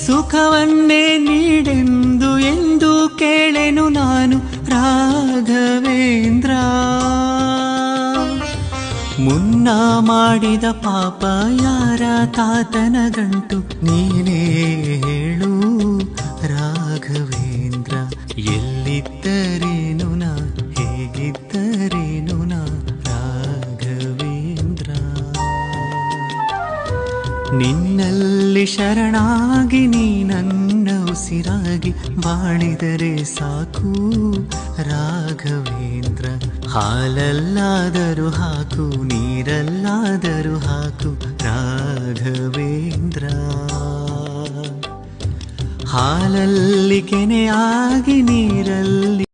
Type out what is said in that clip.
ಸುಖವನ್ನೇ ನೀಡೆಂದು ಎಂದು ಕೇಳೆನು ನಾನು ರಾಘವೇಂದ್ರ. ಮುನ್ನ ಮಾಡಿದ ಪಾಪ ಯಾರ ತಾತನ ಗಂಟು ನೀನೇ ಹೇಳು ರಾಘವೇಂದ್ರ. ಎಲ್ಲಿದ್ದರೇನು ನಾ ಹೇಗಿದ್ದರೇನು ನಾ ರಾಘವೇಂದ್ರ. ನಿನ್ನಲ್ಲಿ ಶರಣಾಗಿ ನೀ ನನ್ನ ಉಸಿರಾಗಿ ಬಾಳಿದರೆ ಸಾಕು ರಾಘವೇಂದ್ರ. ಹಾಲಲ್ಲಾದರೂ ಹಾಕು ನೀರಲ್ಲಾದರೂ ಹಾಕು ರಾಘವೇಂದ್ರ. ಹಾಲಲ್ಲಿ ಕೆನೆಯಾಗಿ ನೀರಲ್ಲಿ